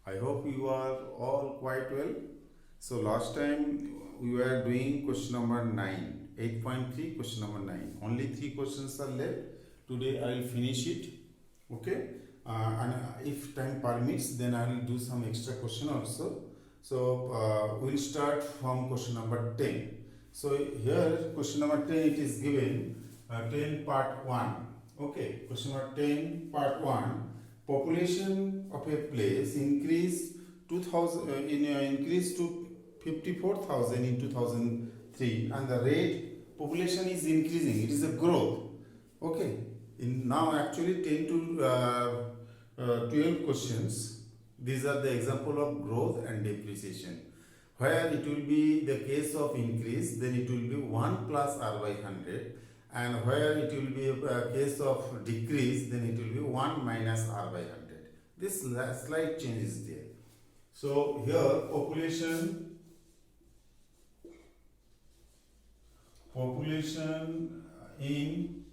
I hope you are all quite well. So last time we were doing question number 9, 8.3 question number 9. Only 3 questions are left. Today I will finish it. Okay. And if time permits, then I will do some extra question also. So we'll start from question number 10. So here question number 10 it is given 10 part 1. Okay. Question number 10 part 1. Population of a place increased 2000 increased to 54,000 in 2003, and the rate population is increasing. It is a growth. Okay. In now actually 10 to 12 questions. These are the example of growth and depreciation. Where it will be the case of increase, then it will be 1 plus r by 100, and where it will be a case of decrease, then it will be 1 minus r by 100. This slight change is there. So here population in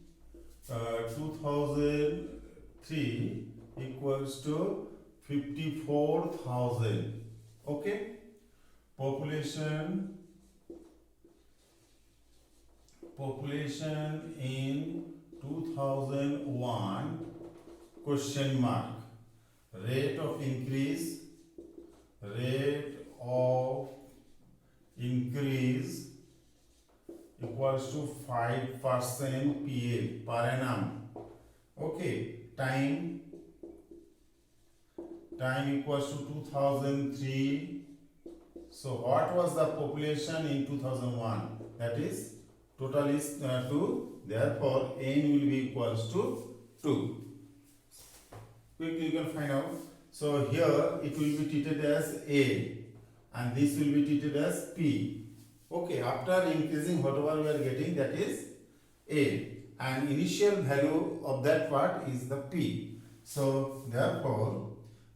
2003 equals to 54,000. Okay. Population in 2001 question mark. Rate of increase equals to 5% PL per annum. Okay. Time equals to 2003. So what was the population in 2001? That is total is 2. Therefore n will be equals to 2. Quickly you can find out. So here it will be treated as A and this will be treated as P. Okay, after increasing whatever we are getting, that is A, and initial value of that part is the P. So therefore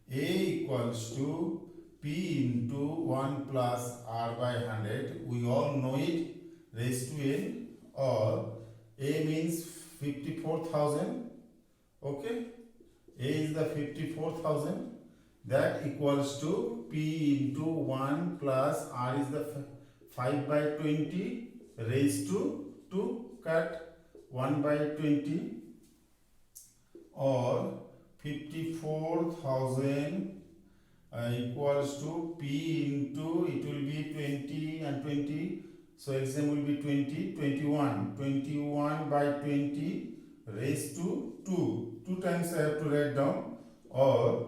A equals to P into 1 plus R by 100. We all know it, raised to N, or A means 54,000. Okay, A is the 54,000. That equals to P into 1 plus R is the 5 by 20 raised to 2, cut 1 by 20, or 54,000 equals to P into, it will be 20 and 20, so LCM will be 21 by 20 raised to 2 times I have to write down, or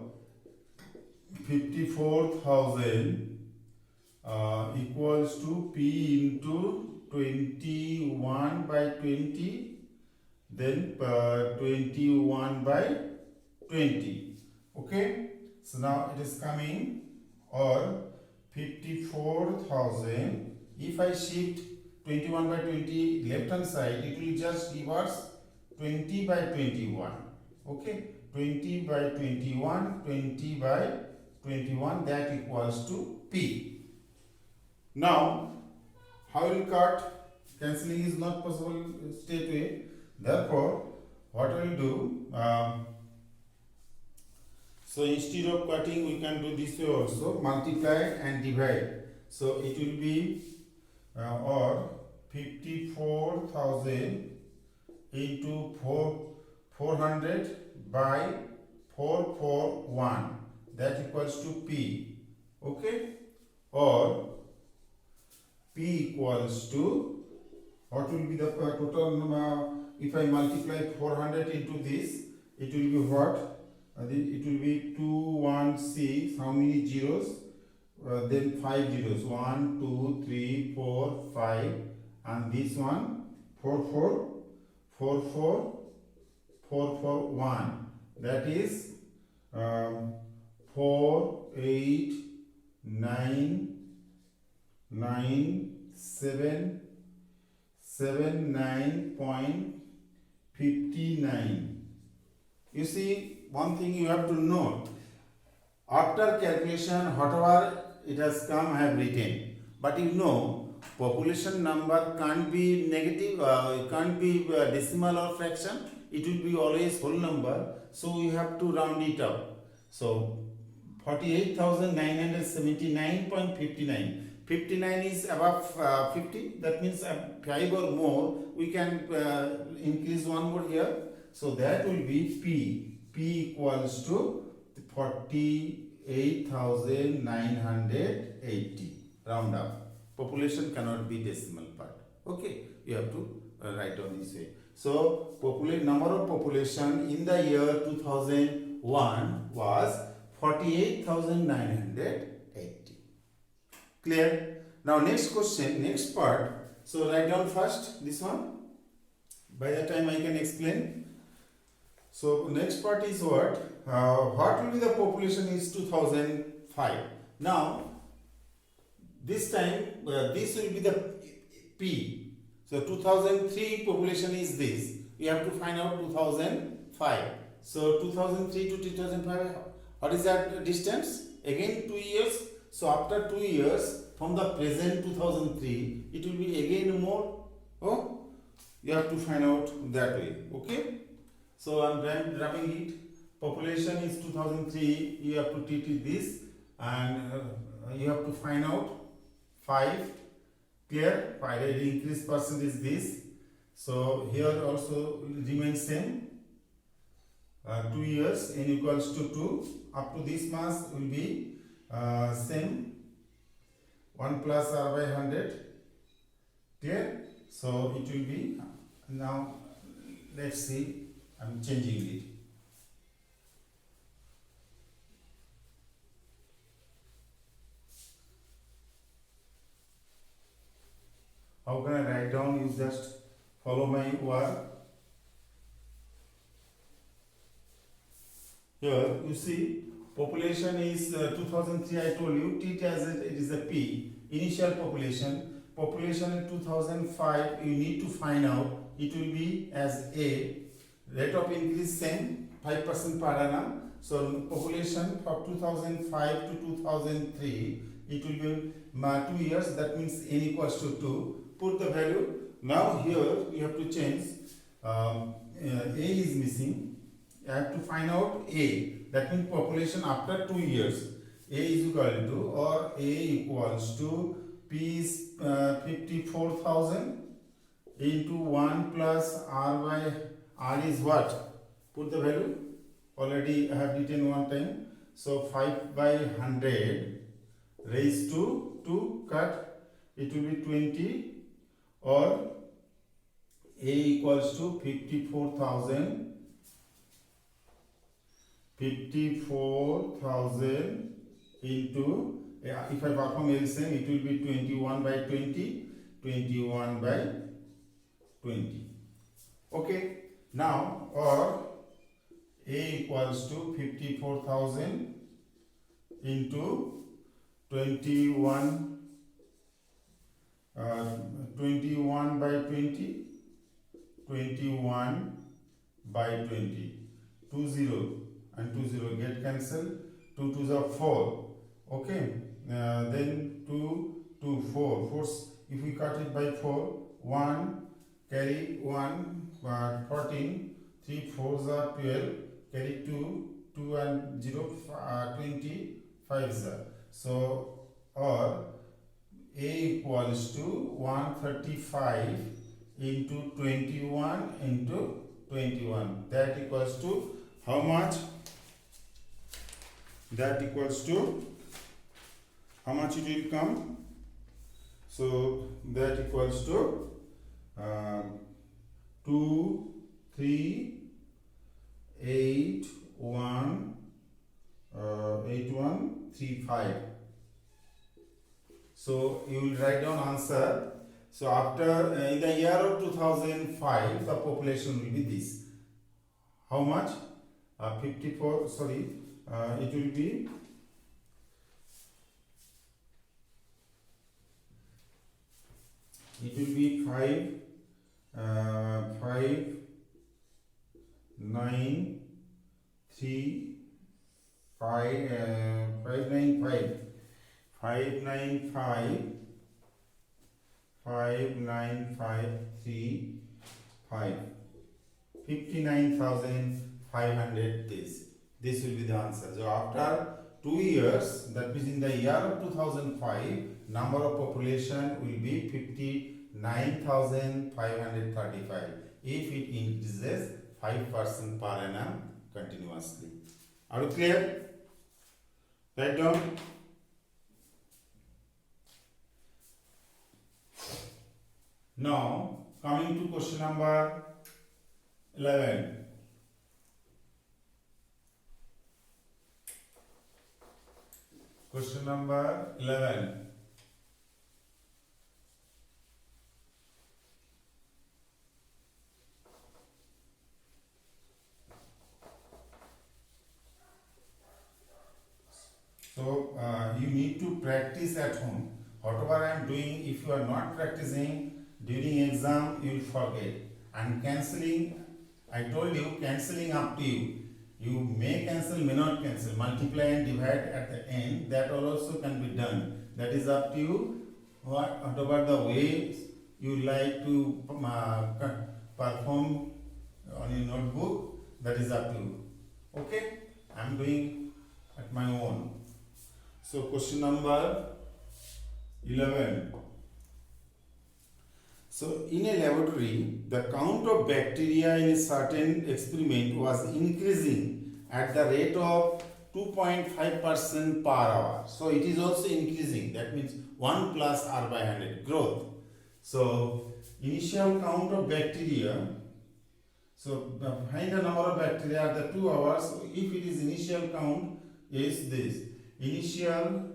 54,000 equals to P into 21 by 20, then 21 by 20. Okay, so now it is coming, or 54,000. If I shift 21 by 20 left hand side, it will just give us 20 by 21. Okay, 20 by 21, 20 by 21, that equals to P. Now, how will cut? Cancelling is not possible straight away. Therefore, what I will do, so instead of cutting, we can do this way also, multiply and divide. So it will be, or 54,000 into 400 by 441. That equals to P. Okay, or P equals to, what will be the total, if I multiply 400 into this, it will be what? It will be 216, how many zeros? Then 5 zeros, 1, 2, 3, 4, 5, and this one 4, 4, 4, 4, 4, 4, 1. That is 4, 8, 9, 9, 7, 79.59. You see, one thing you have to note, after calculation, whatever it has come, I have written. But you know, population number can't be negative, it can't be decimal or fraction. It will be always whole number. So you have to round it up. So 48,979.59. 59 is above 50. That means 5 or more. We can increase one more here. So that will be P. P equals to 48,980. Round up. Population cannot be decimal part. Okay, you have to write down this way. So number of population in the year 2001 was 48,980. Clear? Now next question, next part. So write down first this one. By the time I can explain. So next part is what? What will be the population is 2005. Now this time this will be the P. So 2003 population is this. We have to find out 2005. So 2003 to 2005, what is that distance? Again 2 years. So after 2 years from the present 2003, it will be again more. Oh, you have to find out that way. Okay. So I am grabbing it. Population is 2003. You have to treat it this, and you have to find out 5. Clear? 5 increase percent is this. So here also remain same. 2 years, n equals to 2. Up to this mass will be same. 1 plus r by 100. Clear? So it will be, now let's see, I am changing it. How can I write down? You just follow my work. Here you see population is 2003. I told you treat as it is a P. Initial population. Population in 2005 you need to find out. It will be as A. Rate of increase same 5% per annum. So population from 2005 to 2003 it will be 2 years. That means n equals to 2. Put the value. Now here you have to change. A is missing. You have to find out A. That means population after 2 years. A is equal to, or A equals to P is 54,000 into 1 plus R by R is what? Put the value. Already I have written one time. So 5 by 100 raised to 2 cut. It will be 20, or A equals to 54,000 into, if I perform LCM, it will be 21 by 20, 21 by 20. Okay. Now, or A equals to 54,000 into 21 by 20, 21 by 20, 20 and 20 get cancelled, 2 2s are 4. Okay, then 2 2 4, if we cut it by 4, 1 carry 1 14, 3 4s are 12, carry 2 2 and 0 20, 5s are. So or A equals to 135 into 21 into 21. That equals to how much? That equals to how much it will come? So that equals to 2 3 8 1 8 1 3 5. So you will write down answer. So after in the year of 2005 the population will be this. How much? 54, sorry, it will be it will be 5 9 3 5 595 59535 59,500 this will be the answer. So after 2 years, that means in the year of 2005, number of population will be 59,535 if it increases 5% per annum continuously. Are you clear? Write down. Now coming to question number 11. Question number 11. So you need to practice at home. Whatever I am doing, if you are not practicing during exam, you will forget. And cancelling, I told you, cancelling up to you. You may cancel, may not cancel. Multiply and divide at the end, that also can be done. That is up to you. Whatever the way you like to perform on your notebook, that is up to you. Okay? I am doing at my own. So question number 11. So in a laboratory, the count of bacteria in a certain experiment was increasing at the rate of 2.5% per hour. So it is also increasing. That means 1 plus R by 100 growth. So initial count of bacteria. So find the number of bacteria at the 2 hours. So if it is initial count is this. Initial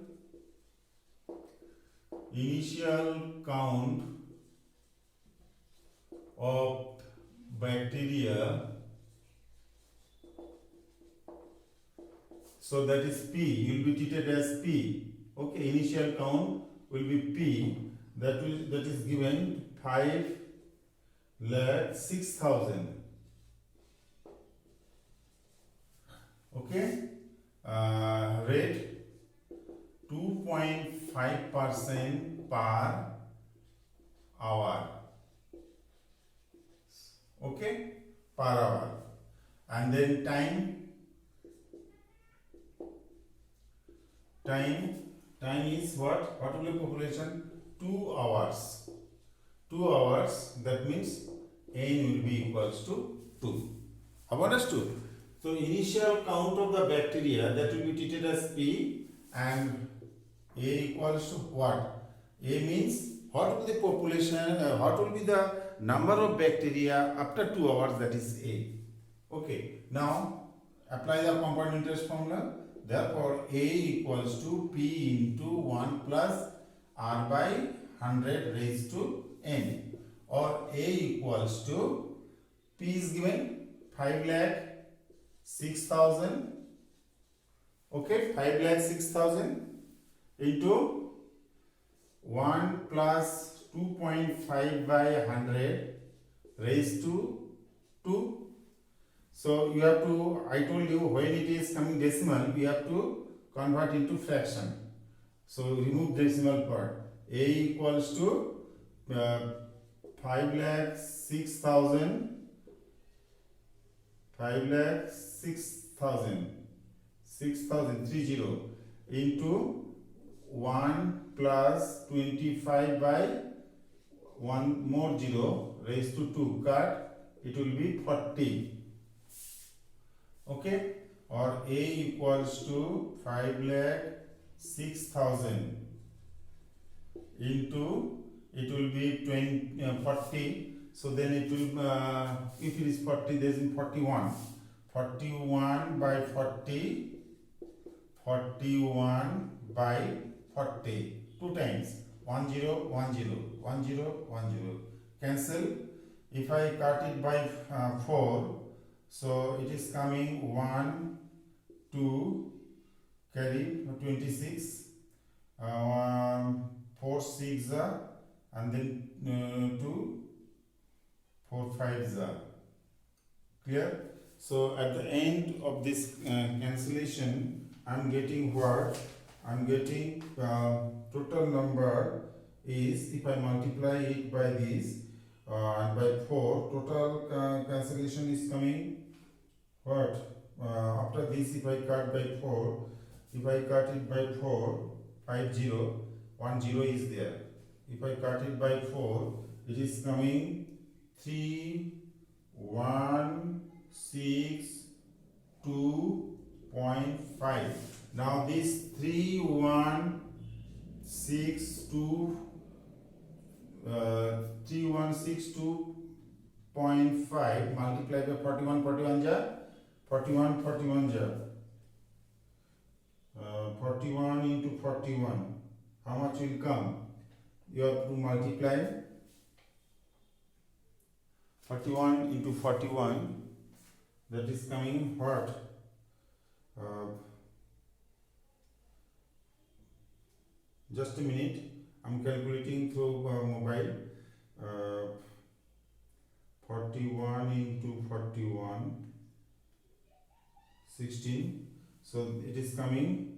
count of bacteria, so that is P, you will be treated as P. Okay, initial count will be P, that is given 5,06,000. Okay, rate 2.5% per hour. Okay, per hour. And then time is what? What will be population? 2 hours. 2 hours, that means n will be equals to 2. Have understood? So initial count of the bacteria, that will be treated as P, and A equals to what? A means what will be the population, what will be the number of bacteria after 2 hours, that is A. Okay, now apply the compound interest formula. Therefore, A equals to P into 1 plus R by 100 raised to N, or A equals to P is given 5,06,000. Okay, 5,06,000 into 1 plus 2.5 by 100 raised to 2. So you have to, I told you, when it is coming decimal, we have to convert into fraction. So remove decimal part. A equals to 5,06,000 6,030 into 1 plus 25 by 1 more 0 raised to 2, cut, it will be 40. Okay, or A equals to 5,06,000 into, it will be 40. So then it will, if it is 40, there is 41. 41 by 40, 41 by 40. 2 times. 1 0 1 0 1 0 1 0. Cancel. If I cut it by 4, so it is coming 1 2 carry 26, 4 6 and then 2 4 5 clear. So at the end of this cancellation, I am getting what? I am getting total number is, if I multiply it by this and by 4, total cancellation is coming what? After this, if I cut by 4, If I cut it by 4, 50, 10 is there. If I cut it by 4, it is coming 3162.5. Now this 3162.5 multiplied by 41, 41 ja 41 into 41, how much will come? You have to multiply 41 into 41, that is coming what? Just a minute, I'm calculating through mobile. 41 into 41, 16, so it is coming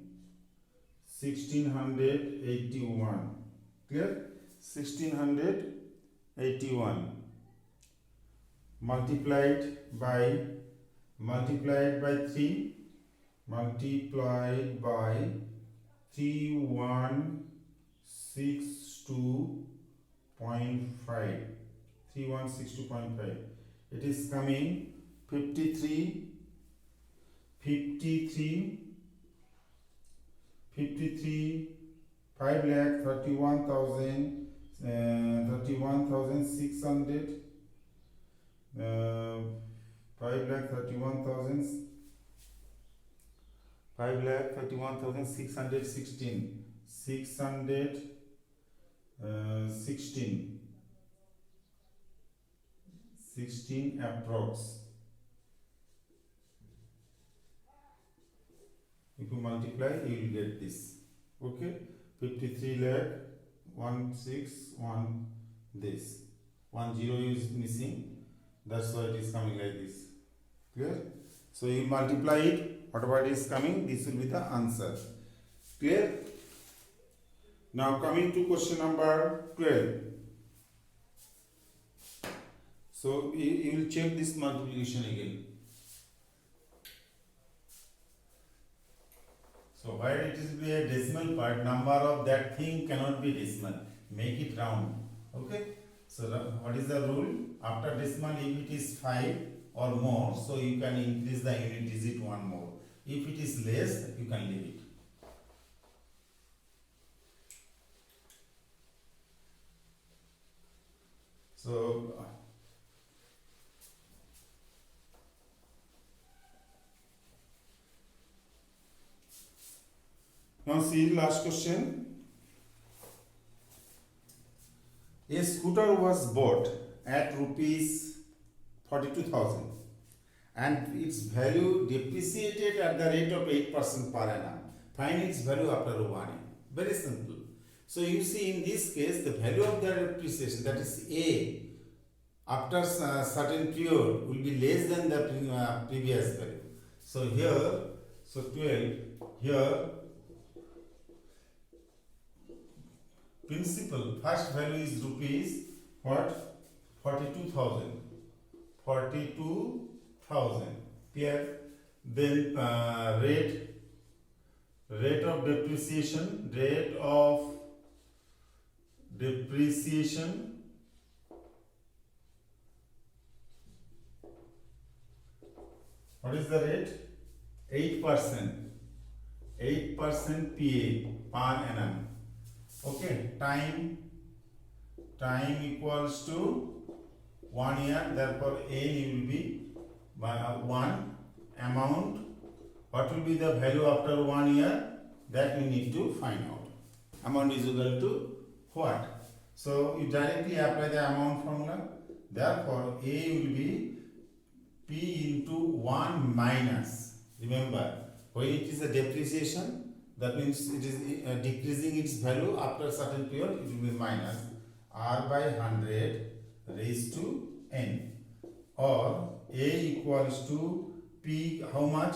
1681. Clear? 1681 multiplied by 3, multiplied by 3162.5, 3162.5, it is coming 53 5,31,000 31,600 616 approx. If you multiply, you will get this. Okay, 53 lakh 161, this 10 is missing, that's why it is coming like this. Clear? So you multiply it, whatever it is coming, this will be the answer. Clear? Now coming to question number 12. So you will check this multiplication again. So where it is be a decimal part, number of that thing cannot be decimal. Make it round. Okay. So what is the rule? After decimal, if it is 5 or more, so you can increase the unit digit one more. If it is less, you can leave it. So now see the last question. A scooter was bought at rupees 42,000 and its value depreciated at the rate of 8% per annum. Find its value after 1 year. Very simple. So you see in this case the value of the depreciation, that is A, after a certain period will be less than the previous value. So here, so 12, here principal first value is rupees what? 42,000. 42,000. Clear? Then rate of depreciation. What is the rate? 8%. 8% PA per annum. Okay, time equals to 1 year, therefore A will be by 1. Amount, what will be the value after 1 year? That we need to find out. Amount is equal to what? So you directly apply the amount formula. Therefore A will be P into 1 minus. Remember, when it is a depreciation, that means it is decreasing its value after a certain period, it will be minus R by 100 raised to N, or A equals to P, how much?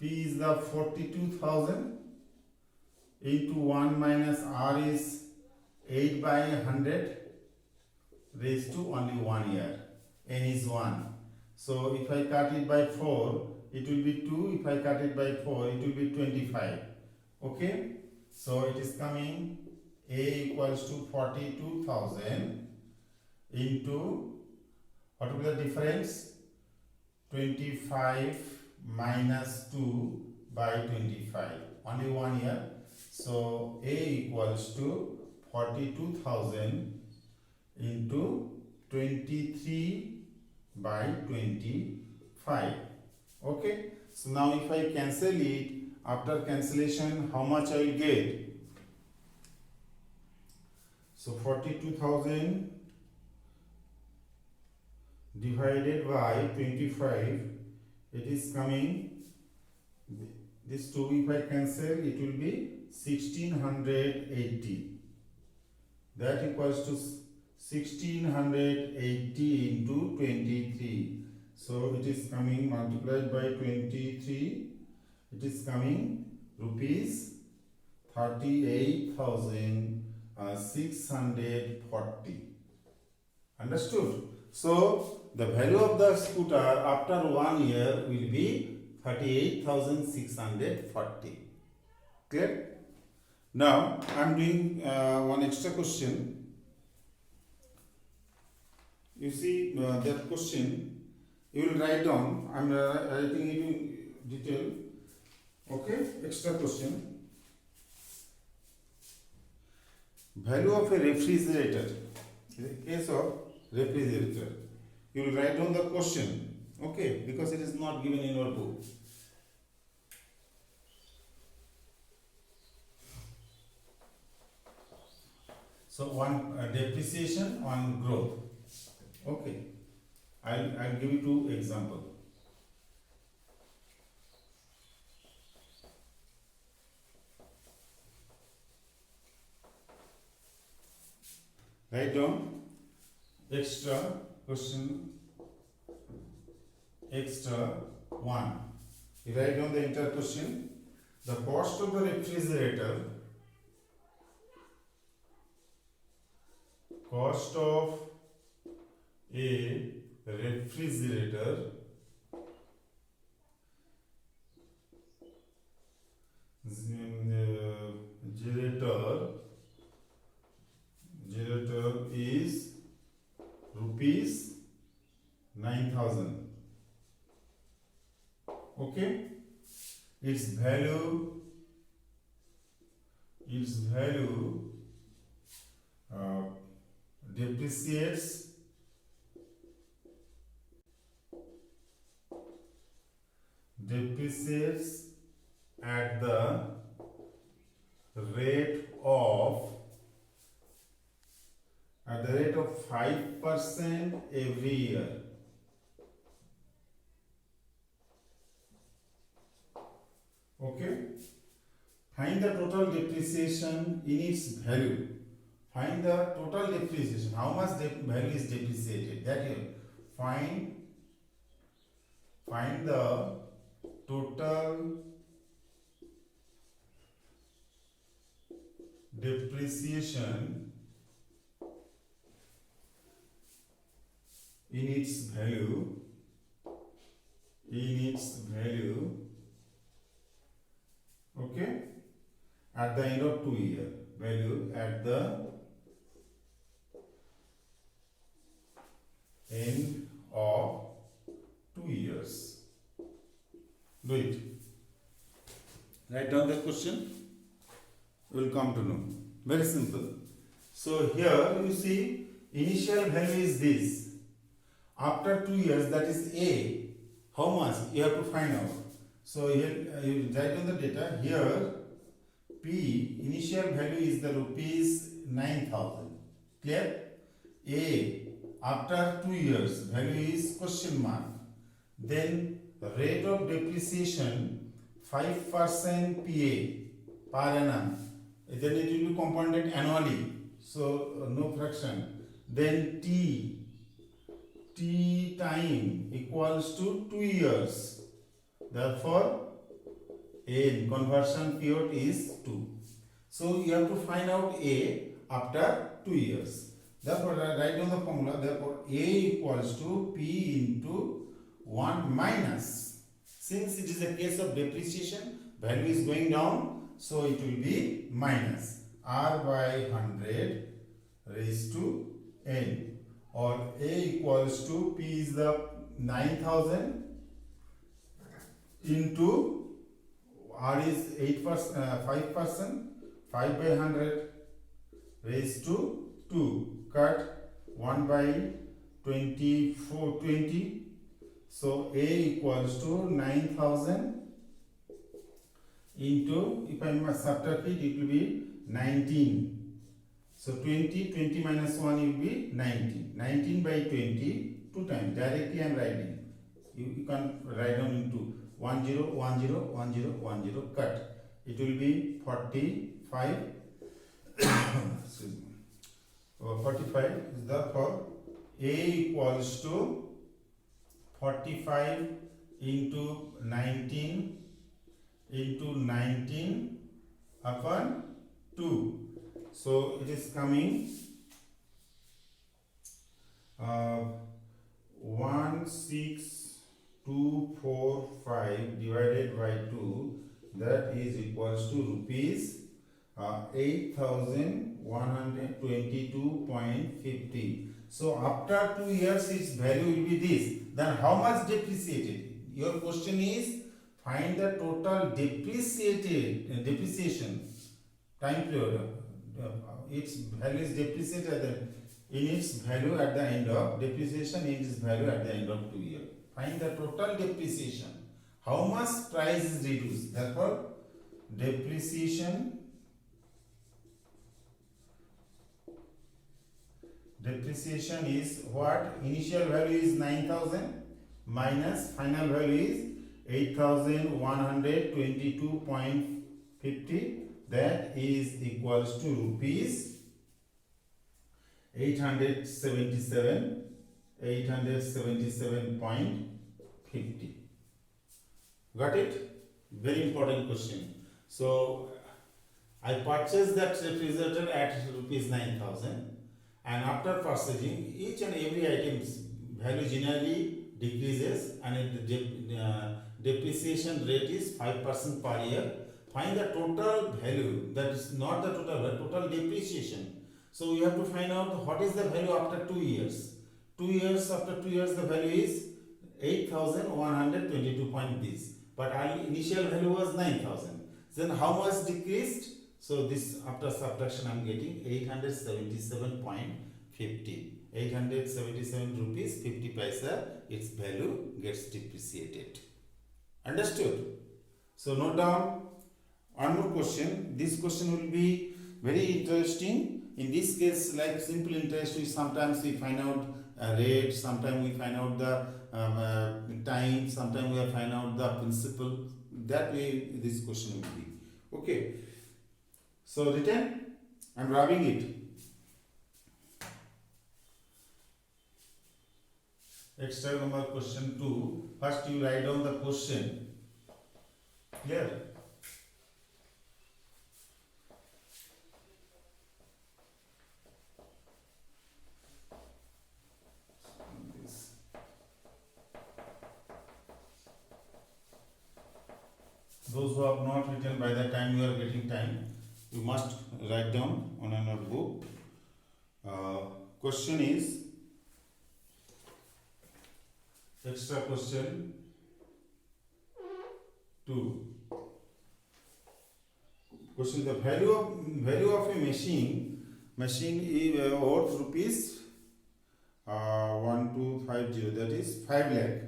P is the 42,000 into 1 minus R is 8 by 100 raised to only 1 year. N is 1. So if I cut it by 4, it will be 2. If I cut it by 4, it will be 25. Okay, so it is coming A equals to 42,000 into, what will be the difference? 25 minus 2 by 25, only 1 year. So A equals to 42,000 into 23 by 25. Okay, so now if I cancel it, after cancellation, how much I will get? So 42,000 divided by 25, it is coming, this 2 if I cancel, it will be 1680. That equals to 1680 into 23. So it is coming multiplied by 23. It is coming rupees 38,640. Understood? So the value of the scooter after 1 year will be 38,640. Clear? Now I am doing one extra question. You see that question, you will write down. I am writing it in detail. Okay, extra question. Value of a refrigerator. In the case of refrigerator, you will write down the question. Okay, because it is not given in your book. So one depreciation, one growth. Okay, I'll give you 2 examples. Write down extra question, extra 1. You write down the entire question. The cost of the refrigerator, cost of a refrigerator generator is rupees 9,000. Okay, its value depreciates at the rate of 5% every year. Okay, find the total depreciation in its value. Find the total depreciation. How much value is depreciated? That you find the total depreciation in its value okay, at the end of 2 years. Value at the end of 2 years. Do it. Write down the question. You will come to know. Very simple. So here you see initial value is this. After 2 years, that is A. How much? You have to find out. So here you write down the data. Here P initial value is the rupees 9,000. Clear? A after 2 years value is question mark. Then the rate of depreciation 5% PA per annum. Then it will be compounded annually. So no fraction. Then T time equals to 2 years. Therefore, N conversion period is 2. So you have to find out A after 2 years. Therefore, write down the formula. Therefore, A equals to P into 1 minus Since it is a case of depreciation, value is going down, so it will be minus R by 100 raised to N, or A equals to P is the 9000 into R is 8%, 5%, 5 by 100 raised to 2, cut 1 by 24, 20. So A equals to 9000 into, if I must subtract it, it will be 19. So 20 minus 1 will be 19. 19 by 20, 2 times. Directly I am writing. You can write down into 10, 10, 10, 10, cut. It will be 45. Excuse me. 45 is the for A equals to 45 into 19 into 19 upon 2. So it is coming 16245 divided by 2, that is equals to rupees 8122.50. So after 2 years its value will be this. Then how much depreciated? Your question is find the total depreciation time period. Its value is depreciated in its value at the end of depreciation in its value at the end of 2 years. Find the total depreciation. How much price is reduced? Therefore, depreciation is what? Initial value is 9000 minus final value is 8122.50, that is equals to rupees 877.50. Got it? Very important question. So I purchased that refrigerator at rupees 9000, and after purchasing, each and every item's value generally decreases, and the depreciation rate is 5% per year. Find the total value, that is not the total value, total depreciation. So you have to find out what is the value after 2 years. 2 years, after 2 years the value is 8122 point this, but our initial value was 9000. Then how much decreased? So this after subtraction I am getting 877.50. 877 rupees 50 paisa, its value gets depreciated. Understood? So note down one more question. This question will be very interesting. In this case, like simple interest, sometimes we find out rate, sometimes we find out the time, sometimes we find out the principal. That way this question will be. Okay. So written, I am rubbing it. Extra number question 2. First you write down the question. Clear? Those who have not written, by the time you are getting time, you must write down on a notebook. Question is, extra question 2. Question: the value of a machine is worth rupees 1250, that is 5 lakh,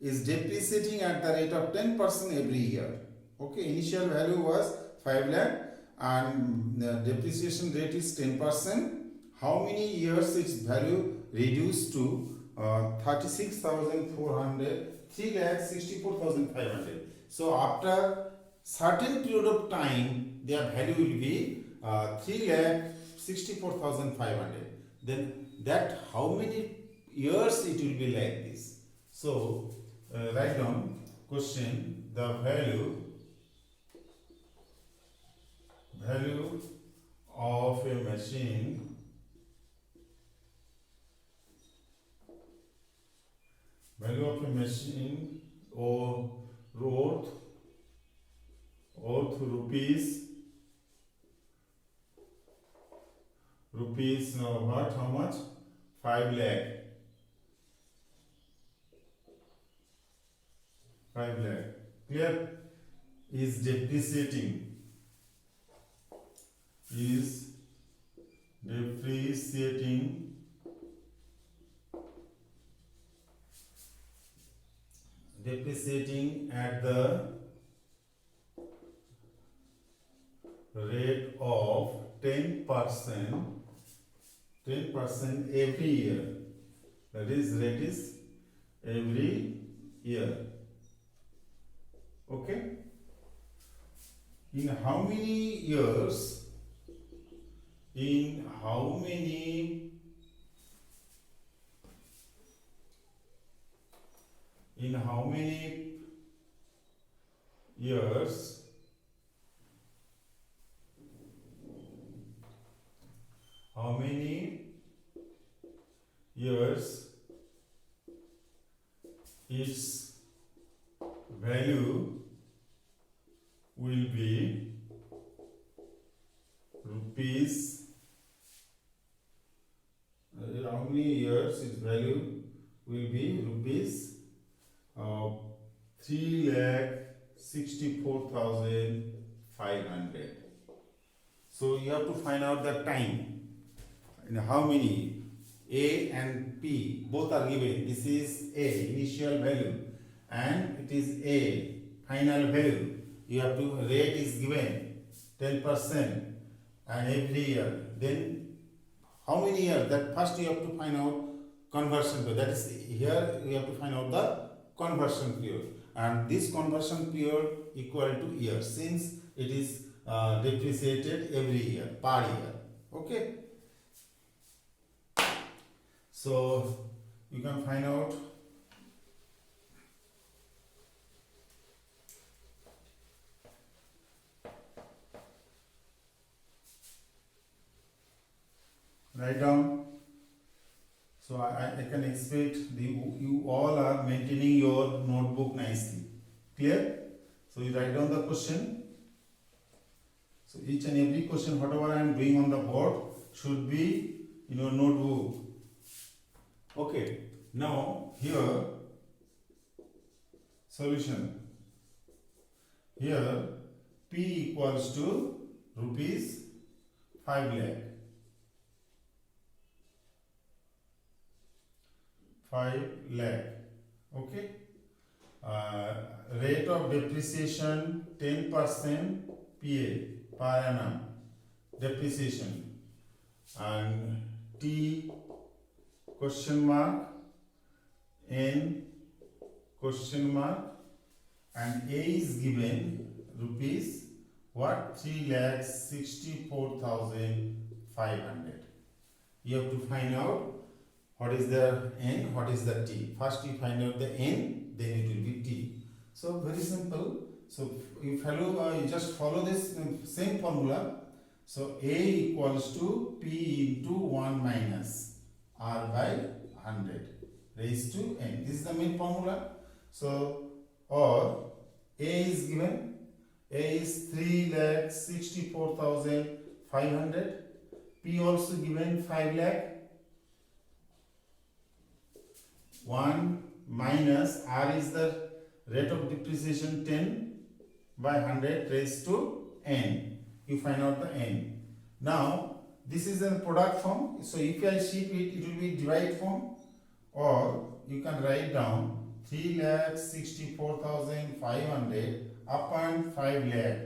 is depreciating at the rate of 10% every year. Okay, initial value was 5 lakh and the depreciation rate is 10%. How many years its value reduced to 36,400, 3,64,500. So after certain period of time, their value will be 3,64,500. Then that how many years it will be like this? So write down question: the value of a machine or worth rupees what, how much, 5 lakh, 5 lakh, clear, is depreciating at the rate of 10% every year. That is, rate is every year. Okay. In how many years? In how many years its value will be rupees, how many years its value will be rupees 3,64,500. So you have to find out the time. In how many? A and P both are given. This is A, initial value, and it is A, final value. You have to, rate is given 10% and every year. Then how many years? That first you have to find out conversion period. That is, here we have to find out the conversion period, and this conversion period equal to years, since it is depreciated every year, per year. Okay. So you can find out write down. So I can expect you all are maintaining your notebook nicely. Clear? So you write down the question. So each and every question, whatever I am doing on the board, should be in your notebook. Okay. Now here solution. Here P equals to rupees 5 lakh. 5 lakh. Okay. Rate of depreciation 10% PA per annum depreciation, and T question mark, N question mark, and A is given rupees what, 3,64,500. You have to find out what is the N, what is the T. First you find out the N, then it will be T. So very simple. So you just follow this same formula. So A equals to P into 1 minus R by 100 raised to N. This is the main formula. So, or A is given, A is 3,64,500. P also given 5 lakh. 1 minus R is the rate of depreciation 10 by 100 raised to N. You find out the N. Now this is a product form. So if I shift it, it will be divide form, or you can write down 3,64,500 upon 5 lakh.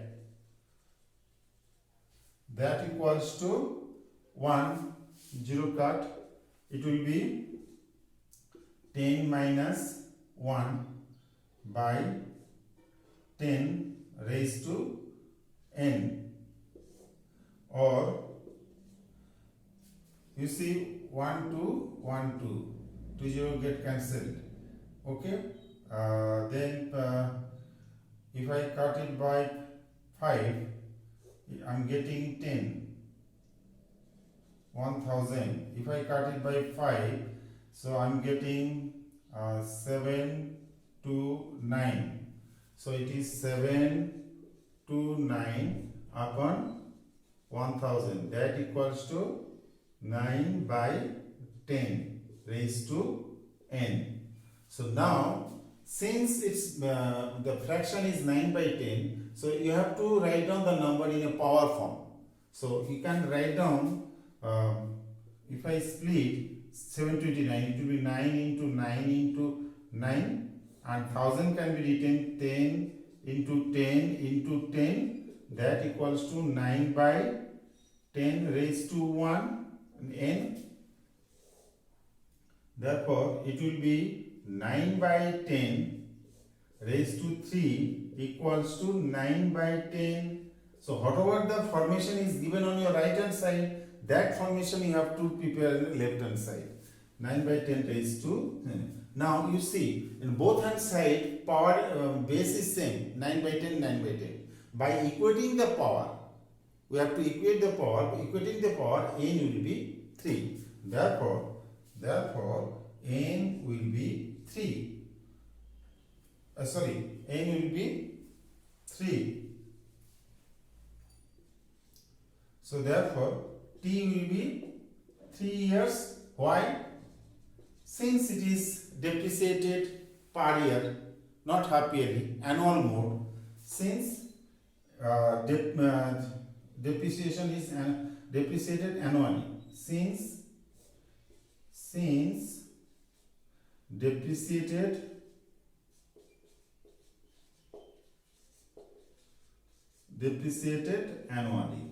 That equals to 1, 0 cut. It will be 10 minus 1 by 10 raised to N, or you see 1 2 1 2 2 0 get cancelled. Okay. Then if I cut it by 5, I am getting 10, 1000. If I cut it by 5, so I am getting 7 to 9. So it is 729 upon 1000, that equals to 9 by 10 raised to n. So now since it's the fraction is 9 by 10, so you have to write down the number in a power form. So you can write down, if I split 729, it will be 9 into 9 into 9, and 1000 can be written 10 into 10 into 10, that equals to 9 by 10 raised to 1 n. Therefore it will be 9 by 10 raised to 3 equals to 9 by 10. So whatever the formation is given on your right hand side, that formation you have to prepare on the left hand side. 9 by 10 raised to now you see in both hand side power base is same, 9 by 10, 9 by 10. By equating the power, we have to equate the power. Equating the power, n will be 3. Therefore n will be 3. N will be 3. So therefore t will be 3 years. Why? Since it is depreciated per year, not half yearly, annual mode. Since depreciation is depreciated annually. Since depreciated annually.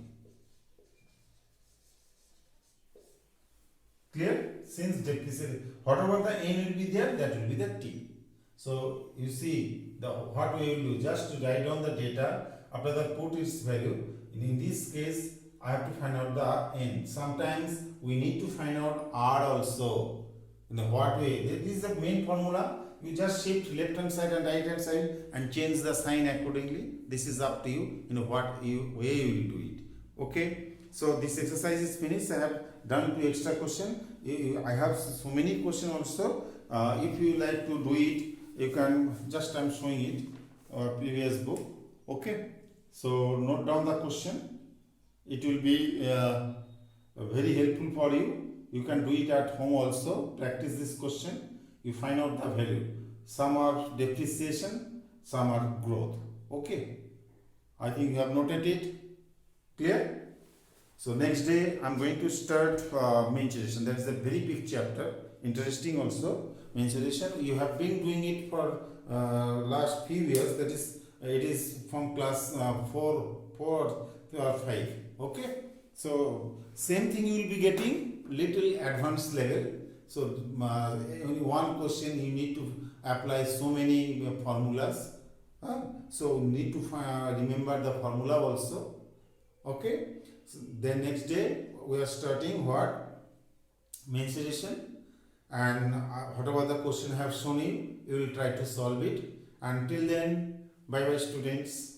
Clear? Since depreciated, whatever the n will be there, that will be the t. So you see what we will do, just to write down the data, after that put its value. In this case I have to find out the n. Sometimes we need to find out r also. In what way? This is the main formula. You just shift left hand side and right hand side and change the sign accordingly. This is up to you, what way you will do it. Okay, so this exercise is finished. I have done 2 extra question. I have so many questions also. If you like to do it, you can just, I'm showing it, our previous book. Okay, so note down the question. It will be very helpful for you. You can do it at home also. Practice this question. You find out the value. Some are depreciation, some are growth. Okay, I think you have noted it. Clear? So next day I'm going to start mensuration. That is a very big chapter, interesting also. Mensuration, you have been doing it for last few years. That is, it is from class 4 or 5. Okay, so same thing you will be getting little advanced level. So only one question you need to apply so many formulas. So need to remember the formula also. Okay. So then next day we are starting what? Mensuration, and whatever the question I have shown you, you will try to solve it. Until then, bye bye students.